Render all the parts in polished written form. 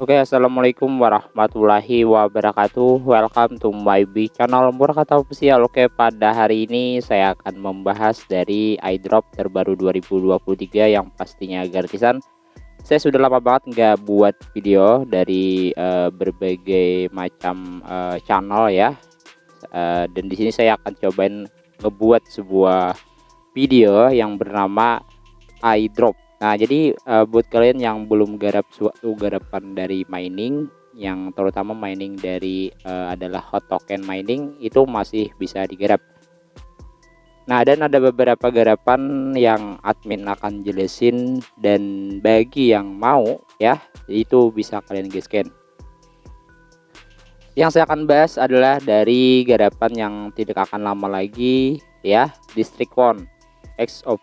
Oke, assalamualaikum warahmatullahi wabarakatuh. Welcome to my big channel Murakata Official. Oke, pada hari ini saya akan membahas dari iDrop terbaru 2023 yang pastinya gratisan. Saya sudah lama banget nggak buat video dari berbagai macam channel ya. Dan di sini saya akan cobain ngebuat sebuah video yang bernama iDrop. Nah, jadi buat kalian yang belum garap suatu garapan dari mining, yang terutama mining dari adalah hot token mining, itu masih bisa digarap. Nah, dan ada beberapa garapan yang admin akan jelasin, dan bagi yang mau ya, itu bisa kalian gasken. Yang saya akan bahas adalah dari garapan yang tidak akan lama lagi ya, District 1 X of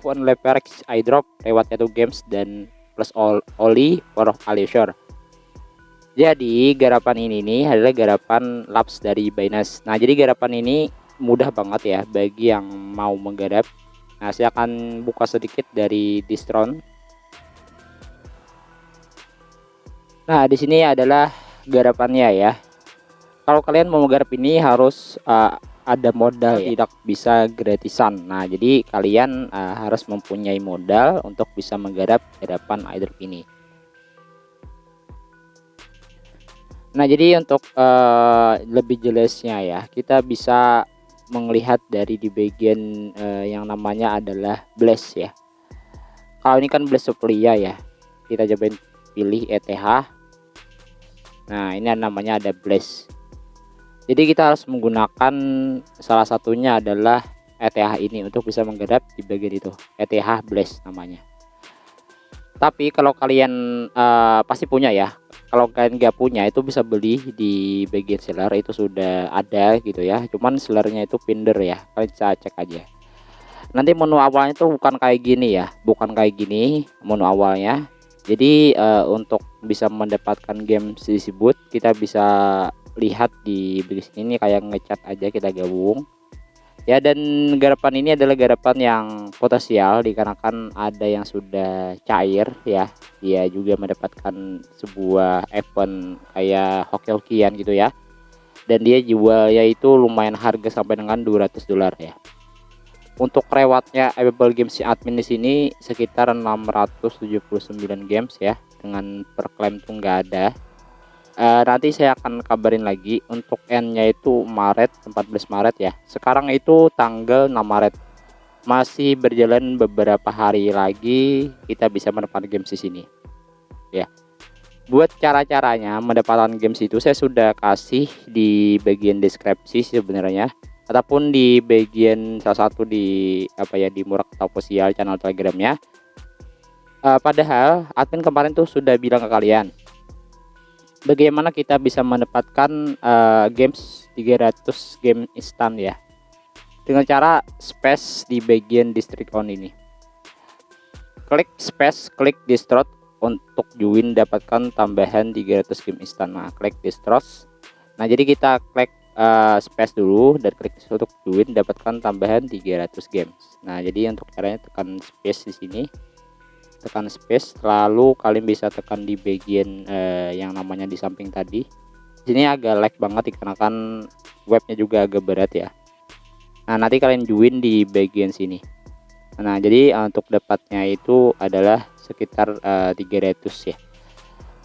one leverage iDrop lewat Edu Games dan plus Oli for Alisure. Jadi garapan ini nih adalah garapan Labs dari Binance. Nah, jadi garapan ini mudah banget ya bagi yang mau menggarap. Nah, saya akan buka sedikit dari Distron. Nah, di sini adalah garapannya ya. Kalau kalian mau menggarap ini harus ada modal ya, tidak bisa gratisan. Nah, jadi kalian harus mempunyai modal untuk bisa menggarap garapan iDrop ini. Nah, jadi untuk lebih jelasnya ya, kita bisa melihat dari di bagian yang namanya adalah blast ya. Kalau ini kan blast supply ya, kita cobain pilih ETH. Nah, ini namanya ada blast. Jadi kita harus menggunakan salah satunya adalah ETH ini untuk bisa menggarap di bagian itu, ETH Blast namanya. Tapi kalau kalian pasti punya ya, kalau kalian nggak punya itu bisa beli di bagian seller, itu sudah ada gitu ya. Cuman sellernya itu Pinder ya, kalian bisa cek aja. Nanti menu awalnya itu bukan kayak gini ya, bukan kayak gini menu awalnya. Jadi untuk bisa mendapatkan game disebut, kita bisa lihat di sini kayak ngecat aja, kita gabung ya. Dan garapan ini adalah garapan yang potensial dikarenakan ada yang sudah cair ya, dia juga mendapatkan sebuah event kayak hoki-hokian gitu ya, dan dia jual yaitu lumayan harga sampai dengan $200 ya. Untuk rewardnya available games admin di sini sekitar 679 games ya, dengan per claim tuh nggak ada. Nanti saya akan kabarin lagi. Untuk N-nya itu Maret, 14 Maret ya. Sekarang itu tanggal 6 Maret. Masih berjalan beberapa hari lagi kita bisa mendapatkan games di sini. Ya. Buat cara-caranya mendapatkan games itu saya sudah kasih di bagian deskripsi sebenarnya, ataupun di bagian salah satu di apa ya, di Murakata Official channel Telegramnya. Padahal admin kemarin tuh sudah bilang ke kalian bagaimana kita bisa mendapatkan games 300 game instan ya, dengan cara space di bagian District on ini. Klik space, klik distro untuk join, dapatkan tambahan 300 game instan. Nah, klik distro. Nah, jadi kita klik space dulu dan klik untuk join, dapatkan tambahan 300 games. Nah, jadi untuk caranya tekan space di sini, tekan space, lalu kalian bisa tekan di bagian yang namanya di samping tadi. Sini agak lag banget dikarenakan webnya juga agak berat ya. Nah, nanti kalian join di bagian sini. Nah, jadi untuk dapatnya itu adalah sekitar 300 ya.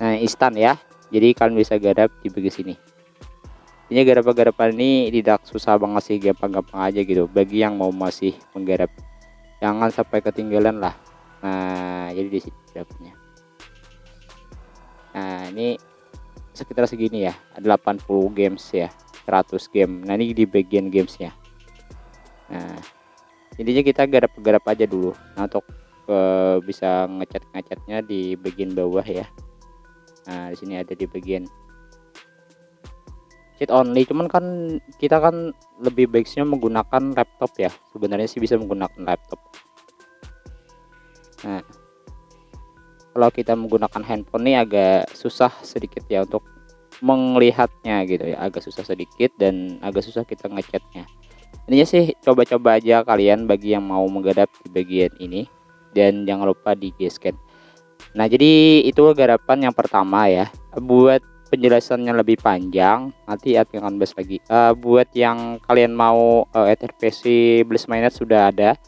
Nah, instan ya. Jadi kalian bisa garap di bagian sini. Ini garapan ini tidak susah banget sih, gampang-gampang aja gitu bagi yang mau masih menggarap. Jangan sampai ketinggalan lah. Nah, jadi di sini dapatnya. Nah, ini sekitar segini ya, 80 games ya, 100 game. Nah, ini di bagian gamesnya. Nah, intinya kita garap aja dulu. Nah, untuk bisa ngecatnya di bagian bawah ya. Nah, di sini ada di bagian cheat only, cuman kan kita kan lebih baiknya menggunakan laptop ya. Sebenarnya sih bisa menggunakan laptop. Nah, kalau kita menggunakan handphone nih agak susah sedikit ya untuk melihatnya gitu ya, agak susah sedikit dan agak susah kita ngecatnya. Intinya sih coba-coba aja kalian bagi yang mau menggarap di bagian ini, dan jangan lupa di scan. Nah, jadi itu garapan yang pertama ya. Buat penjelasannya lebih panjang, nanti admin akan bahas lagi. Buat yang kalian mau ETHPC Blast Mainnet sudah ada,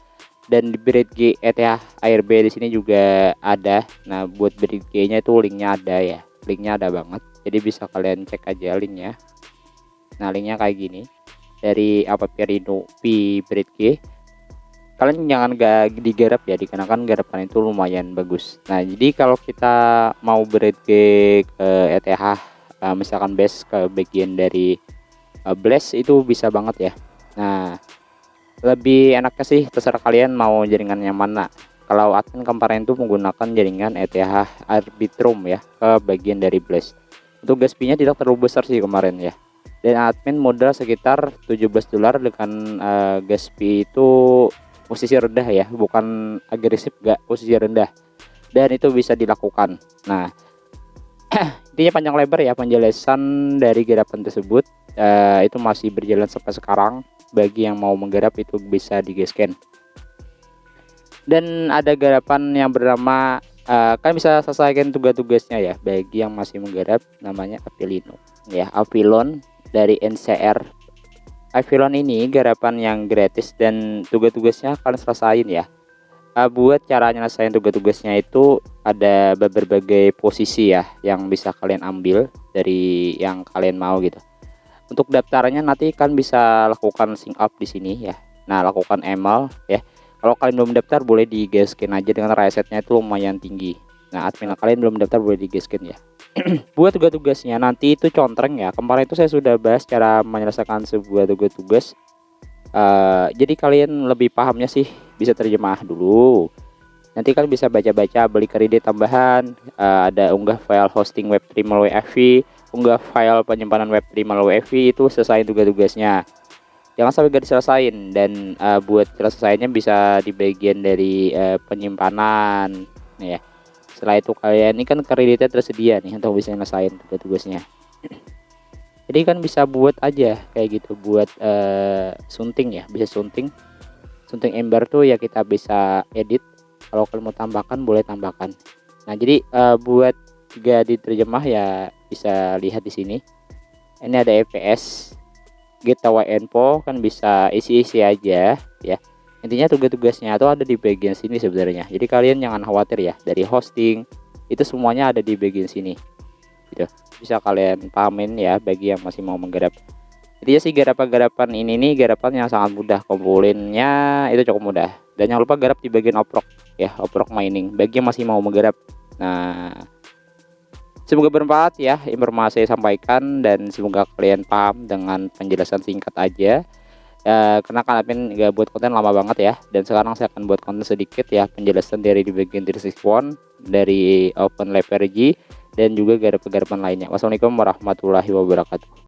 dan di Bridge ETH ARB di sini juga ada. Nah, buat Bridge nya itu linknya ada ya, linknya ada banget. Jadi bisa kalian cek aja linknya. Nah, linknya kayak gini dari Rino Bridge. Kalian jangan gak digarap ya, dikarenakan garapan itu lumayan bagus. Nah, jadi kalau kita mau Bridge ke ETH, misalkan base ke bagian dari Blast itu bisa banget ya. Nah, lebih enaknya sih terserah kalian mau jaringan yang mana. Kalau admin kemarin itu menggunakan jaringan ETH Arbitrum ya, ke bagian dari Blast. Untuk gas fee-nya tidak terlalu besar sih kemarin ya. Dan admin modal sekitar $17 dengan gas fee itu posisi rendah ya, bukan agresif, gak, posisi rendah. Dan itu bisa dilakukan. Nah, intinya panjang lebar ya penjelasan dari garapan tersebut. Itu masih berjalan sampai sekarang. Bagi yang mau menggarap itu bisa digaskan. Dan ada garapan yang bernama kan bisa selesaikan tugas-tugasnya ya. Bagi yang masih menggarap namanya Avilino ya, Avilon dari NCR. Avilon ini garapan yang gratis dan tugas-tugasnya kalian selesain ya. Buat cara nyelesain tugas-tugasnya itu ada berbagai posisi ya yang bisa kalian ambil dari yang kalian mau gitu. Untuk daftarnya nanti kan bisa lakukan sync up di sini ya. Nah, lakukan email ya. Kalau kalian belum daftar boleh digaskin aja dengan resetnya itu lumayan tinggi. Nah, admin kalian belum daftar boleh digaskin ya. Buat tugas-tugasnya nanti itu contreng ya. Kemarin itu saya sudah bahas cara menyelesaikan sebuah tugas-tugas. Jadi kalian lebih pahamnya sih bisa terjemah dulu. Nanti kan bisa baca-baca, beli kredit tambahan, ada unggah file hosting web3 melalui FV, unggah file penyimpanan web3 melalui FV, itu selesai tugas-tugasnya. Jangan sampai gak diselesain. Dan buat selesainya bisa di bagian dari penyimpanan ya. Setelah itu kalian ini kan kreditnya tersedia nih untuk bisa nyelesain tugas-tugasnya. Jadi kan bisa buat aja kayak gitu, buat sunting ya, bisa sunting ember tuh ya, kita bisa edit. Kalau kalian mau tambahkan boleh tambahkan. Nah, jadi buat juga diterjemah ya bisa lihat di sini. Ini ada EPS, gateway info, kan bisa isi-isi aja ya. Intinya tugas-tugasnya itu ada di bagian sini sebenarnya. Jadi kalian jangan khawatir ya, dari hosting itu semuanya ada di bagian sini. Gitu. Bisa kalian pahamin ya bagi yang masih mau menggarap. Jadi sih garapan-garapan ini nih garapan yang sangat mudah, kumpulinnya itu cukup mudah. Dan jangan lupa garap di bagian oprok ya, oprok mining bagi yang masih mau menggarap. Nah, semoga bermanfaat ya informasi saya sampaikan, dan semoga kalian paham dengan penjelasan singkat aja. Karena kan admin gak buat konten lama banget ya, dan sekarang saya akan buat konten sedikit ya penjelasan dari di bagian 361 dari Open Leverage dan juga garapan-garapan lainnya. Wassalamualaikum warahmatullahi wabarakatuh.